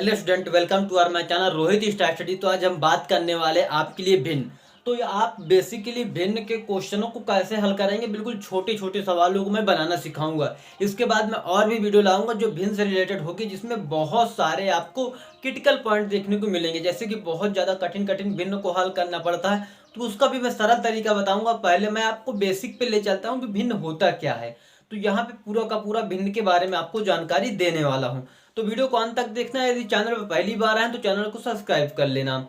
Hello student, welcome to our my channel Rohit star study. तो आज हम बात करने वाले आपके लिए भिन्न। तो ये आप बेसिकली भिन्न के क्वेश्चनों को कैसे हल करेंगे, बिल्कुल छोटे छोटे सवालों को मैं बनाना सिखाऊंगा। इसके बाद मैं और भी वीडियो लाऊंगा जो भिन्न से रिलेटेड होगी, जिसमें बहुत सारे आपको क्रिटिकल पॉइंट देखने को मिलेंगे। जैसे कि बहुत ज़्यादा कठिन कठिन भिन्न को हल करना पड़ता है, तो उसका भी मैं सरल तरीका बताऊंगा। पहले मैं आपको बेसिक पे ले चलता हूँ कि भिन्न होता क्या है। तो यहाँ पे पूरा का पूरा भिन्न के बारे में आपको जानकारी देने वाला हूँ। तो वीडियो को अंत तक देखना है। यदि चैनल पर पहली बार आए तो चैनल को सब्सक्राइब कर लेना।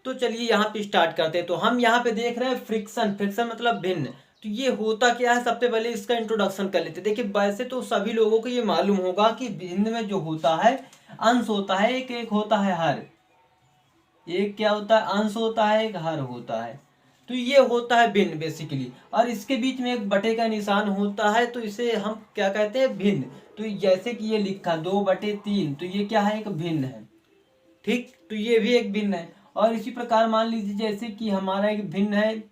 तो चलिए यहाँ पे स्टार्ट करते हैं। तो हम यहाँ पे देख रहे हैं फ्रिक्शन। फ्रिक्शन मतलब भिन्न। तो ये होता क्या है, सबसे पहले इसका इंट्रोडक्शन कर लेते हैं। देखिए, वैसे तो सभी लोगों को ये मालूम होगा कि भिन्न में जो होता है अंश होता है, एक एक होता है हर। एक क्या होता है, अंश होता है, एक हर होता है। तो ये होता है भिन्न बेसिकली। और इसके बीच में एक बटे का निशान होता है, तो इसे हम क्या कहते हैं, भिन्न। तो जैसे कि ये लिखा 2/3, तो ये क्या है, एक भिन्न है। ठीक, तो ये भी एक भिन्न है। और इसी प्रकार मान लीजिए जैसे कि हमारा एक भिन्न है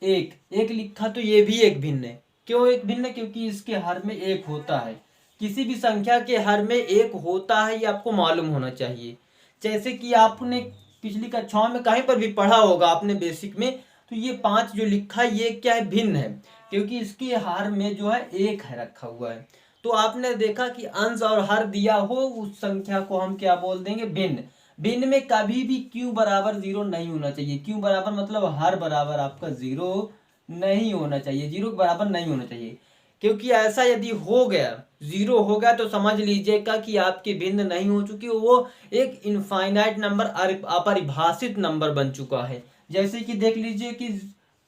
एक एक लिखा, तो ये भी एक भिन्न है। क्यों एक भिन्न है? क्योंकि इसके हर में एक होता है। किसी भी संख्या के हर में एक होता है, ये आपको मालूम होना चाहिए। जैसे कि आपने पिछली कक्षाओं में कहीं पर भी पढ़ा होगा आपने बेसिक में, तो ये 5 जो लिखा है ये क्या है, भिन्न है। क्योंकि इसके हर में जो है एक है रखा हुआ है। तो आपने देखा कि अंश और हर दिया हो, उस संख्या को हम क्या बोल देंगे, भिन्न। भिन्न में कभी भी क्यू बराबर 0 नहीं होना चाहिए। क्यू बराबर मतलब हर बराबर आपका 0 नहीं होना चाहिए, 0 के बराबर नहीं होना चाहिए। क्योंकि ऐसा यदि हो गया, 0 हो गया, तो समझ लीजिएगा कि आपकी भिन्न नहीं हो चुकी, वो एक इनफाइनाइट नंबर, अपरिभाषित नंबर बन चुका है। जैसे कि देख लीजिए कि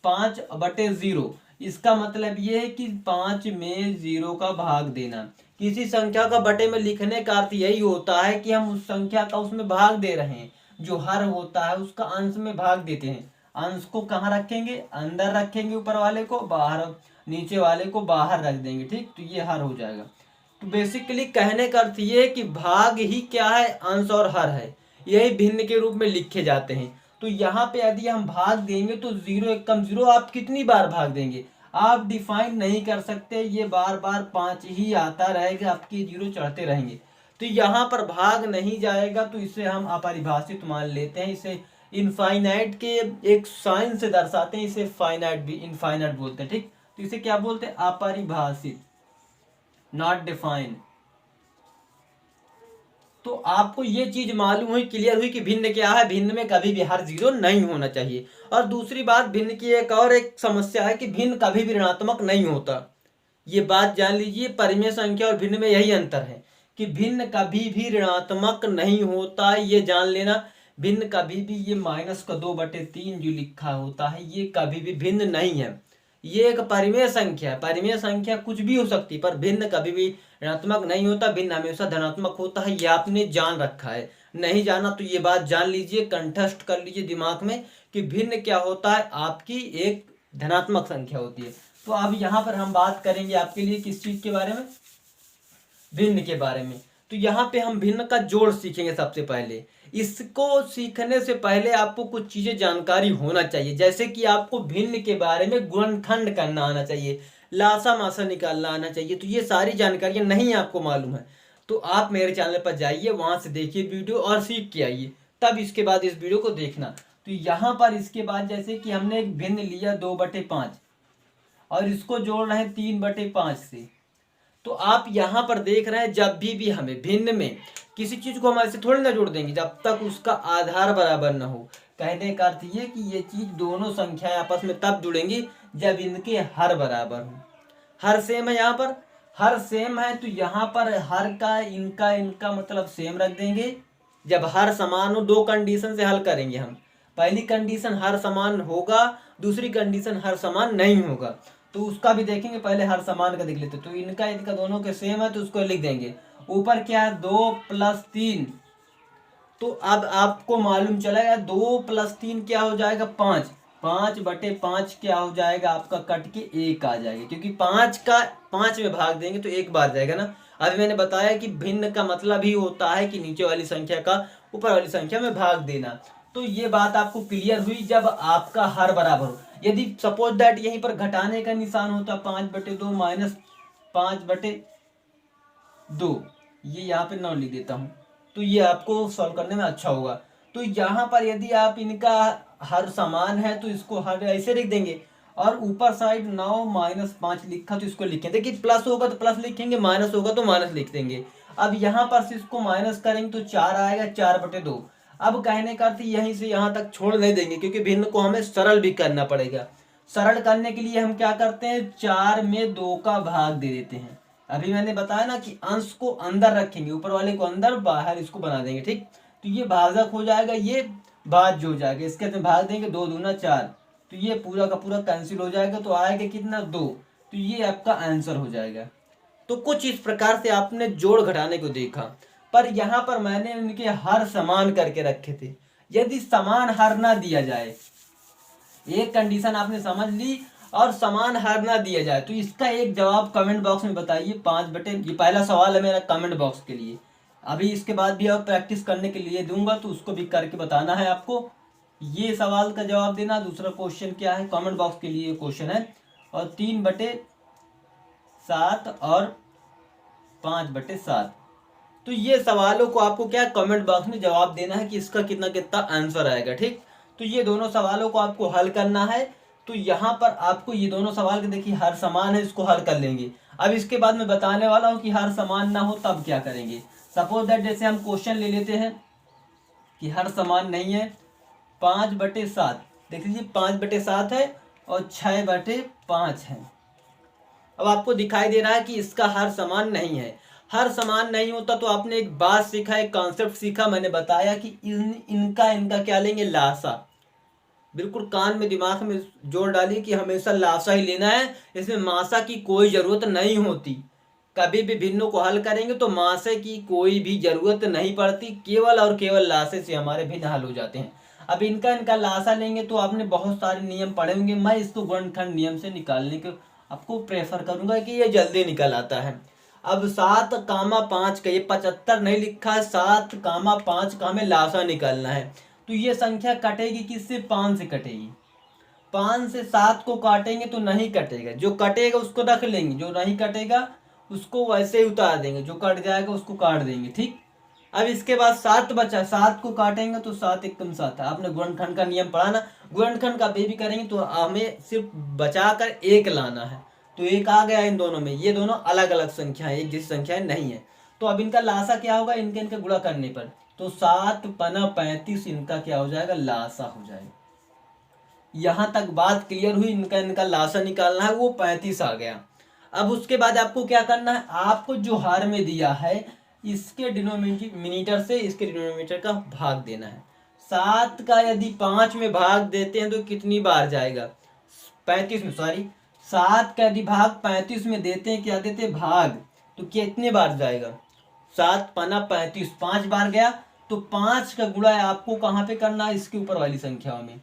5/0, इसका मतलब ये है कि 5 में 0 का भाग देना। किसी संख्या का बटे में लिखने का अर्थ यही होता है कि हम उस संख्या का उसमें भाग दे रहे हैं। जो हर होता है उसका अंश में भाग देते हैं। अंश को कहाँ रखेंगे, अंदर रखेंगे, ऊपर वाले को बाहर, नीचे वाले को बाहर रख देंगे। ठीक, तो ये हर हो जाएगा। तो बेसिकली कहने का अर्थ ये है कि भाग ही क्या है, अंश और हर है। यही भिन्न के रूप में लिखे जाते हैं। तो यहाँ पे यदि हम भाग देंगे तो 0 एकम 0, आप कितनी बार भाग देंगे आप डिफाइन नहीं कर सकते। ये बार बार 5 ही आता रहेगा, आपके 0 चढ़ते रहेंगे। तो यहाँ पर भाग नहीं जाएगा, तो इसे हम अपरिभाषित मान लेते हैं। इसे इनफाइनाइट के एक साइन से दर्शाते हैं, इसे फाइनाइट भी इनफाइनाइट बोलते हैं। ठीक, तो इसे क्या बोलते हैं, अपरिभाषित, नॉट डिफाइंड। तो आपको ये चीज मालूम हुई, क्लियर हुई कि भिन्न क्या है। भिन्न में कभी भी हर 0 नहीं होना चाहिए। और दूसरी बात, भिन्न की एक समस्या है कि भिन्न कभी भी ऋणात्मक नहीं होता। ये बात जान लीजिए, परिमेय संख्या और भिन्न में यही अंतर है कि भिन्न कभी भी ऋणात्मक नहीं होता, ये जान लेना। भिन्न कभी भी, ये -2/3 जो लिखा होता है, ये कभी भी भिन्न नहीं है। ये एक परिमेय संख्या है। परिमेय संख्या कुछ भी हो सकती है, पर भिन्न कभी भी ऋणात्मक नहीं होता। भिन्न हमेशा धनात्मक होता है। ये आपने जान रखा है। नहीं जाना तो ये बात जान लीजिए, कंठस्थ कर लीजिए दिमाग में कि भिन्न क्या होता है, आपकी एक धनात्मक संख्या होती है। तो अब यहाँ पर हम बात करेंगे आपके लिए किस चीज के बारे में, भिन्न के बारे में। तो यहाँ पे हम भिन्न का जोड़ सीखेंगे सबसे पहले। इसको सीखने से पहले आपको कुछ चीजें जानकारी होना चाहिए। जैसे कि आपको भिन्न के बारे में गुणनखंड करना आना चाहिए, लासा मासा निकालना आना चाहिए। तो ये सारी जानकारियां नहीं आपको मालूम है, तो आप मेरे चैनल पर जाइए, वहां से देखिए वीडियो और सीख के आइए, तब इसके बाद इस वीडियो को देखना। तो यहाँ पर इसके बाद जैसे कि हमने एक भिन्न लिया 2/5 और इसको जोड़ रहे हैं 3/5 से। तो आप यहाँ पर देख रहे हैं, जब भी हमें भिन्न में किसी चीज को हम ऐसे थोड़ी ना जोड़ देंगे जब तक उसका आधार बराबर ना हो। कहने का अर्थ ये कि ये चीज, दोनों संख्याएं आपस में तब जुड़ेंगी जब इनके हर बराबर हो। हर सेम है, यहाँ पर हर सेम है, तो यहाँ पर हर का इनका इनका मतलब सेम रख देंगे। जब हर समान हो, दो कंडीशन से हल करेंगे हम। पहली कंडीशन हर समान होगा, दूसरी कंडीशन हर समान नहीं होगा। तो उसका भी देखेंगे, पहले हर समान का देख लेते। तो इनका इनका दोनों के सेम है, तो उसको लिख देंगे। ऊपर क्या है, 2 + 3। तो अब आपको मालूम चलेगा 2 + 3 क्या हो जाएगा, 5। 5/5 क्या हो जाएगा आपका, कट के 1 आ जाएगा। क्योंकि 5 का 5 में भाग देंगे तो 1 बार जाएगा ना। अभी मैंने बताया कि भिन्न का मतलब ही होता है कि नीचे वाली संख्या का ऊपर वाली संख्या में भाग देना। तो ये बात आपको क्लियर हुई जब आपका हर बराबर हो। यदि सपोज दैट यहीं पर घटाने का निशान होता, 5/2 - 5/2, ये यहाँ पे 9 लिख देता हूँ। तो ये आपको सॉल्व करने में अच्छा होगा। तो यहाँ पर यदि आप इनका हर समान है तो इसको हर ऐसे लिख देंगे, और ऊपर साइड 9 माइनस 5 लिखा तो इसको लिखें। देखिए प्लस होगा तो प्लस लिखेंगे, माइनस होगा तो माइनस लिख देंगे। अब यहाँ पर से इसको माइनस करेंगे तो 4 आएगा, 4/2। अब कहने का अर्थ यहीं से यहाँ तक छोड़ नहीं देंगे, क्योंकि भिन्न को हमें सरल भी करना पड़ेगा। सरल करने के लिए हम क्या करते हैं, 4 में 2 का भाग दे देते हैं। अभी मैंने बताया ना कि अंश को अंदर रखेंगे, ऊपर वाले को अंदर, बाहर इसको बना देंगे, ठीक। तो ये भाजक हो जाएगा, ये भाज्य हो जाएगा, इसके अंदर भाग देंगे, 2 दूना 4, तो ये पूरा का पूरा कैंसिल हो जाएगा, तो आएगा कितना, 2। तो ये आपका आंसर हो जाएगा। तो कुछ इस प्रकार से आपने जोड़ घटाने को देखा, पर यहाँ पर मैंने उनके हर समान करके रखे थे। यदि समान हर ना दिया जाए, एक कंडीशन आपने समझ ली, और समान हर ना दिया जाए, तो इसका एक जवाब कमेंट बॉक्स में बताइए। 5/, ये पहला सवाल है मेरा कमेंट बॉक्स के लिए। अभी इसके बाद भी आप प्रैक्टिस करने के लिए दूंगा, तो उसको भी करके बताना है आपको। ये सवाल का जवाब देना। दूसरा क्वेश्चन क्या है, कमेंट बॉक्स के लिए क्वेश्चन है, और 3/7 और 5/7। तो ये सवालों को आपको क्या कमेंट बॉक्स में जवाब देना है कि इसका कितना कितना आंसर आएगा, ठीक। तो ये दोनों सवालों को आपको हल करना है। तो यहाँ पर आपको ये दोनों सवाल के देखिए हर समान है, इसको हल कर लेंगे। अब इसके बाद मैं बताने वाला हूँ कि हर समान ना हो तब क्या करेंगे। सपोज दैट जैसे हम क्वेश्चन ले लेते हैं कि हर समान नहीं है, 5/7, देख लीजिए 5/7 है और 6/5 है। अब आपको दिखाई दे रहा है कि इसका हर समान नहीं है। हर समान नहीं होता तो आपने एक बात सीखा, एक कॉन्सेप्ट सीखा, मैंने बताया कि इनका क्या लेंगे, लासा। बिल्कुल कान में दिमाग में जोड़ डालिए कि हमेशा लासा ही लेना है, इसमें मासा की कोई जरूरत नहीं होती। कभी भी भिन्नों को हल करेंगे तो मासे की कोई भी जरूरत नहीं पड़ती, केवल और केवल लासे से हमारे भिन्न हल हो जाते हैं। अब इनका लासा लेंगे तो आपने बहुत सारे नियम पढ़े होंगे, मैं इसको गुणनखंड नियम से निकालने के आपको प्रेफर करूंगा कि ये जल्दी निकल आता है। अब 7,5 का, ये 75 नहीं लिखा है, 7,5 का हमें लासा निकालना है। तो ये संख्या कटेगी किससे, 5 से कटेगी। 5 से 7 को काटेंगे तो नहीं कटेगा, जो कटेगा उसको रख लेंगे, जो नहीं कटेगा उसको वैसे ही उतार देंगे, जो कट जाएगा उसको काट देंगे, ठीक। अब इसके बाद 7 बचा, 7 को काटेंगे तो 7 एकम 7 है। आपने गुणनखंड का नियम पढ़ा ना, गुणनखंड का भी करेंगे तो हमें सिर्फ बचाकर 1 लाना है। तो 1 आ गया इन दोनों में, ये दोनों अलग अलग संख्या है, एक जैसी संख्या नहीं है। तो अब इनका लासा क्या होगा, इनके गुणा करने पर, तो 7×5 इनका क्या हो जाएगा, लासा हो जाएगा। यहां तक बात क्लियर हुई। इनका लासा निकालना है, वो 35 आ गया। अब उसके बाद आपको क्या करना है, आपको जो हर में दिया है इसके डिनोमिनेटर से इसके डिनोमिनेटर का भाग देना है। 7 का यदि 5 में भाग देते हैं तो कितनी बार जाएगा, 35 में, सॉरी 7 का यदि भाग 35 में देते हैं, क्या देते हैं, भाग, तो कितने बार जाएगा, 7×5 5 बार गया। तो 5 का गुणा आपको कहाँ पे करना है, इसके ऊपर वाली संख्याओं में।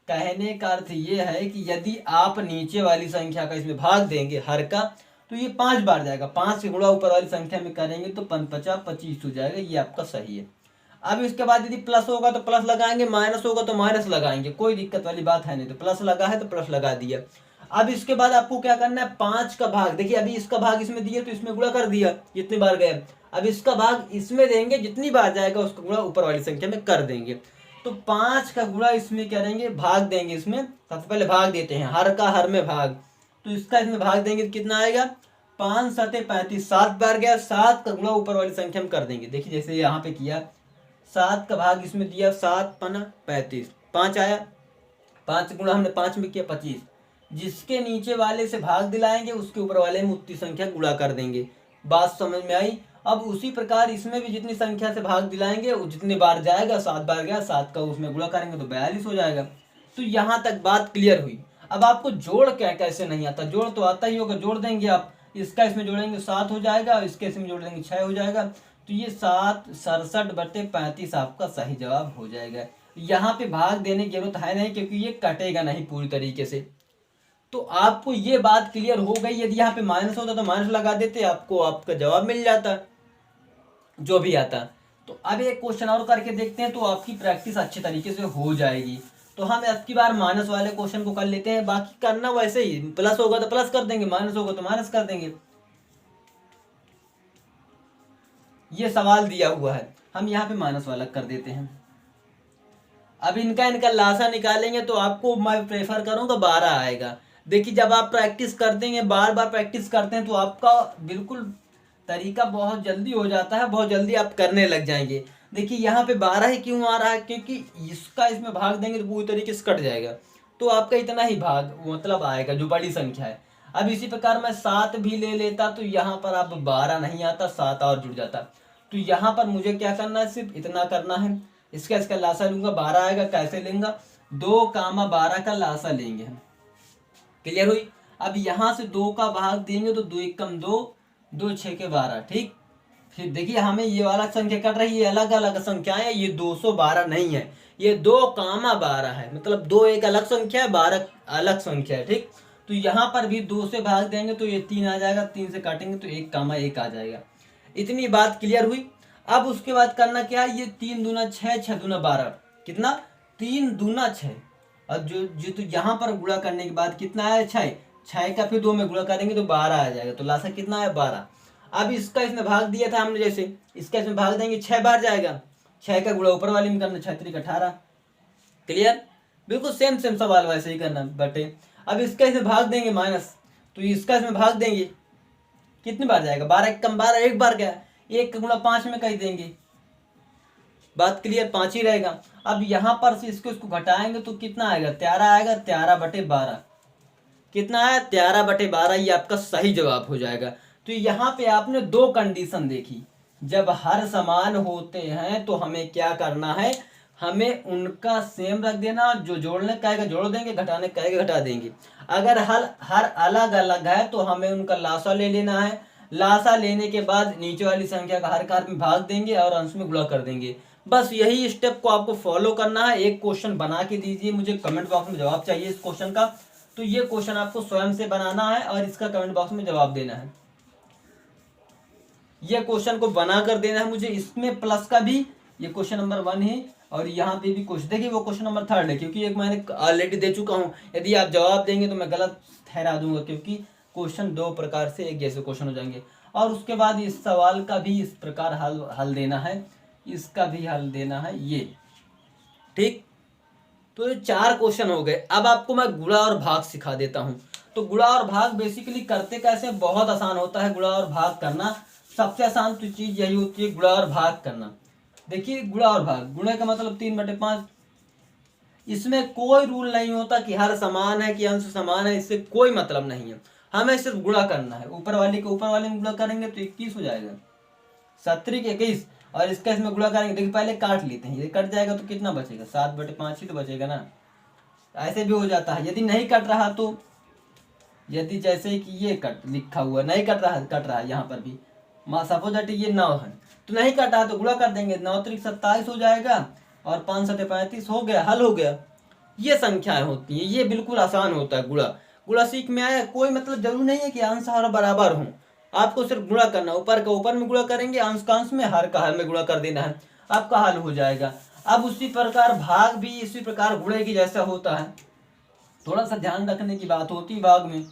कहने का अर्थ ये है कि यदि आप नीचे वाली संख्या का इसमें भाग देंगे हर का, तो ये 5 बार जाएगा। 5 से गुणा ऊपर वाली संख्या में करेंगे तो 5×5 = 25 हो जाएगा। ये आपका सही है। अब इसके बाद यदि प्लस होगा तो प्लस लगाएंगे, माइनस होगा तो माइनस लगाएंगे, कोई दिक्कत वाली बात है नहीं। तो प्लस लगा है तो प्लस लगा दिया। अब इसके बाद आपको क्या करना है, 5 का भाग, देखिए अभी इसका भाग इसमें दिया तो इसमें गुणा कर दिया जितनी बार गया। अब इसका भाग इसमें देंगे, जितनी बार जाएगा उसका गुणा ऊपर वाली संख्या में कर देंगे। तो 5 का गुणा इसमें करेंगे, भाग देंगे इसमें। सबसे पहले भाग देते हैं, हर का हर में भाग, तो इसका इसमें भाग देंगे तो कितना आएगा, 5×7 = 35, 7 बार गया। 7 का गुणा ऊपर वाली संख्या में कर देंगे। देखिए जैसे यहाँ पे किया, 7 का भाग इसमें दिया, 7×35, 5 आया। 5 गुणा हमने 5 में किया, 25। जिसके नीचे वाले से भाग दिलाएंगे उसके ऊपर वाले में उतनी संख्या गुणा कर देंगे। बात समझ में आई। अब उसी प्रकार इसमें भी जितनी संख्या से भाग दिलाएंगे जितनी बार जाएगा, 7 बार गया, 7 का उसमें गुणा करेंगे तो 42 हो जाएगा। तो यहाँ तक बात क्लियर हुई। अब आपको जोड़ क्या कैसे नहीं आता, जोड़ तो आता ही होगा, जोड़ देंगे आप। इसका इसमें जोड़ेंगे 7 हो जाएगा, इसके इसमें जोड़ देंगे 6 हो जाएगा। तो ये 7×67 = 35 आपका सही जवाब हो जाएगा। यहाँ पे भाग देने की जरूरत है नहीं, क्योंकि ये कटेगा नहीं पूरी तरीके से। तो आपको ये बात क्लियर हो गई। यदि यहाँ पे माइनस होता तो माइनस लगा देते, आपको आपका जवाब मिल जाता जो भी आता। तो अब एक क्वेश्चन और करके देखते हैं, तो आपकी प्रैक्टिस अच्छे तरीके से हो जाएगी। तो हम अब की बार माइनस वाले क्वेश्चन को कर लेते हैं। बाकी करना वैसे ही, प्लस होगा तो प्लस कर देंगे, माइनस होगा तो माइनस कर देंगे। ये सवाल दिया हुआ है, हम यहाँ पे माइनस वाला कर देते हैं। अब इनका लासा निकालेंगे तो आपको मैं प्रेफर करूँगा 12 आएगा। देखिए जब आप प्रैक्टिस कर देंगे, बार बार प्रैक्टिस करते हैं तो आपका बिल्कुल तरीका बहुत जल्दी हो जाता है, बहुत जल्दी आप करने लग जाएंगे। देखिए यहाँ पे 12 ही क्यों आ रहा है, क्योंकि इसका इसमें भाग देंगे तो पूरी तरीके से कट जाएगा, तो आपका इतना ही भाग मतलब आएगा जो बड़ी संख्या है। अब इसी प्रकार मैं 7 भी ले लेता तो यहाँ पर अब 12 नहीं आता, 7 और जुड़ जाता। तो यहाँ पर मुझे क्या करना है, सिर्फ इतना करना है, इसका लासा लूंगा, 12 आएगा। कैसे लेंगे, 2, 12 का लासा लेंगे हम। क्लियर हुई। अब यहाँ से 2 का भाग देंगे तो 2 एकम 2, 2 6 के 12, ठीक। फिर देखिए हमें ये वाला संख्या कट रही है, ये अलग अलग संख्याएं है, ये 212 नहीं है, ये 2, 12 है, मतलब 2 एक अलग संख्या है, 12 अलग संख्या है, ठीक। तो यहाँ पर भी 2 से भाग देंगे तो ये 3 आ जाएगा, 3 से काटेंगे तो 1, 1 आ जाएगा। इतनी बात क्लियर हुई। अब उसके बाद करना क्या है, ये 3 दूना 6, 6 दूना 12, कितना, 3 दूना 6। और जो तो यहाँ पर गुणा करने के बाद कितना है, 6, 6 का फिर 2 में गुणा करेंगे तो 12 आ जाएगा। तो लासा कितना है, 12। अब इसका इसमें भाग दिया था हमने, जैसे इसका इसमें भाग देंगे 6 बार जाएगा, 6 का गुणा ऊपर वाले में करना, 6 3 18। क्लियर, बिल्कुल सेम सेम सवाल वैसे ही करना बटे। अब इसका इसमें भाग देंगे माइनस, तो इसका इसमें भाग देंगे, कितनी बार जाएगा, 12 एकम 12, एक बार गया, 1 का गुणा 5 में कर देंगे, बात क्लियर, 5 ही रहेगा। अब यहाँ पर से इसको घटाएंगे तो कितना आएगा, 13 आएगा, 13/12 कितना है, 13/12, ये आपका सही जवाब हो जाएगा। तो यहाँ पे आपने 2 कंडीशन देखी, जब हर समान होते हैं तो हमें क्या करना है, हमें उनका सेम रख देना, जो जोड़ने कहेगा जोड़ देंगे, घटाने कहेगा घटा देंगे। अगर हर अलग अलग है तो हमें उनका लासा ले लेना है, लासा लेने के बाद नीचे वाली संख्या का हर कार में भाग देंगे और अंश में गुणा कर देंगे। बस यही स्टेप को आपको फॉलो करना है। एक क्वेश्चन बना के दीजिए, मुझे कमेंट बॉक्स में जवाब चाहिए इस क्वेश्चन का। तो ये क्वेश्चन आपको स्वयं से बनाना है और इसका कमेंट बॉक्स में जवाब देना है। ये क्वेश्चन को बना कर देना है मुझे, इसमें प्लस का भी, ये क्वेश्चन नंबर 1 है और यहाँ पे भी क्वेश्चन, देखिए वो क्वेश्चन नंबर 3 है, क्योंकि एक मैंने ऑलरेडी दे चुका हूँ। यदि आप जवाब देंगे तो मैं गलत ठहरा दूंगा, क्योंकि क्वेश्चन 2 प्रकार से एक जैसे क्वेश्चन हो जाएंगे। और उसके बाद इस सवाल का भी इस प्रकार हल देना है, इसका भी हल देना है, ये ठीक। तो ये 4 क्वेश्चन हो गए। अब आपको मैं गुणा और भाग सिखा देता हूँ। तो गुणा और भाग बेसिकली करते कैसे, बहुत आसान होता है गुणा और भाग करना। सबसे आसान तो चीज यही होती है, गुणा और भाग करना। देखिए गुणा और भाग, गुणा का मतलब 3/5, इसमें कोई रूल नहीं होता कि हर समान है कि अंश समान है, इससे कोई मतलब नहीं है। हमें सिर्फ गुणा करना है, ऊपर वाले को ऊपर वाले में गुणा करेंगे तो 21 हो जाएगा, 7 के 21, और इसका इसमें गुणा करेंगे। देखिए पहले काट लेते हैं, ये कट जाएगा तो कितना बचेगा, 7/5 ही तो बचेगा ना। ऐसे भी हो जाता है। यदि नहीं कट रहा तो, यदि जैसे कि ये कट लिखा हुआ नहीं कट रहा है यहाँ पर भी, सपोज दैट ये 9 है तो नहीं कटा तो गुणा कर देंगे, 9 3 27 हो जाएगा और 5 7 35 हो गया, हल हो गया। ये संख्याएं होती हैं, ये बिल्कुल आसान होता है गुणा। गुणा सीख में आया, कोई मतलब जरूरी नहीं है कि अंश हर बराबर हो, आपको सिर्फ गुणा करना, ऊपर का ऊपर में गुणा करेंगे, अंश का अंश में, हर का हर में गुणा कर देना है, आपका हल हो जाएगा। अब उसी प्रकार भाग भी इसी प्रकार गुणे की जैसा होता है, थोड़ा सा ध्यान रखने की बात होती है। भाग में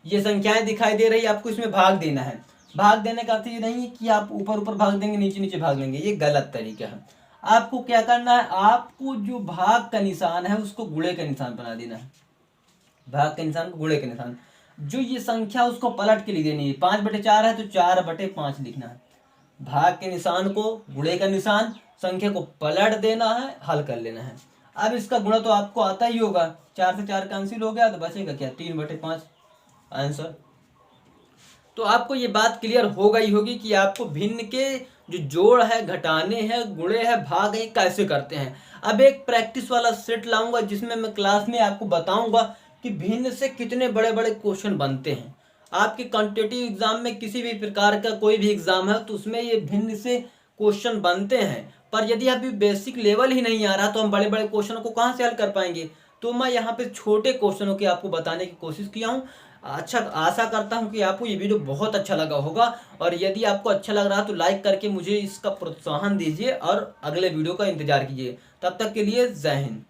ये संख्याएं दिखाई दे रही है, आपको इसमें भाग देना है। भाग देने का अर्थ ये नहीं है कि आप ऊपर ऊपर भाग देंगे, नीचे नीचे भाग देंगे, ये गलत तरीका है। आपको क्या करना है, आपको जो भाग का निशान है उसको गुणे का निशान बना देना है, भाग के निशान को गुणे के निशान। जो ये संख्या उसको पलट के लिख देनी है, 5/4 है तो 4/5 लिखना है। भाग के निशान को गुणे का निशान, संख्या को पलट देना है, हल कर लेना है। अब इसका गुणा तो आपको आता ही होगा, 4 से 4 कैंसिल हो गया तो बचेगा क्या, 3/5 आंसर। तो आपको ये बात क्लियर हो गई होगी कि आपको भिन्न के जो जोड़ है, घटाने हैं, गुणे है, भाग है, कैसे करते हैं। अब एक प्रैक्टिस वाला सेट लाऊंगा जिसमें मैं क्लास में आपको बताऊंगा कि भिन्न से कितने बड़े बड़े क्वेश्चन बनते हैं। आपके कॉम्पिटिटिव एग्जाम में किसी भी प्रकार का कोई भी एग्जाम है तो उसमें ये भिन्न से क्वेश्चन बनते हैं। पर यदि अभी बेसिक लेवल ही नहीं आ रहा तो हम बड़े बड़े क्वेश्चनों को कहाँ से हल कर पाएंगे। तो मैं यहाँ पे छोटे क्वेश्चनों की आपको बताने की कोशिश किया हूँ। अच्छा, आशा करता हूँ कि आपको ये वीडियो बहुत अच्छा लगा होगा, और यदि आपको अच्छा लग रहा तो लाइक करके मुझे इसका प्रोत्साहन दीजिए और अगले वीडियो का इंतजार कीजिए। तब तक के लिए जय हिंद।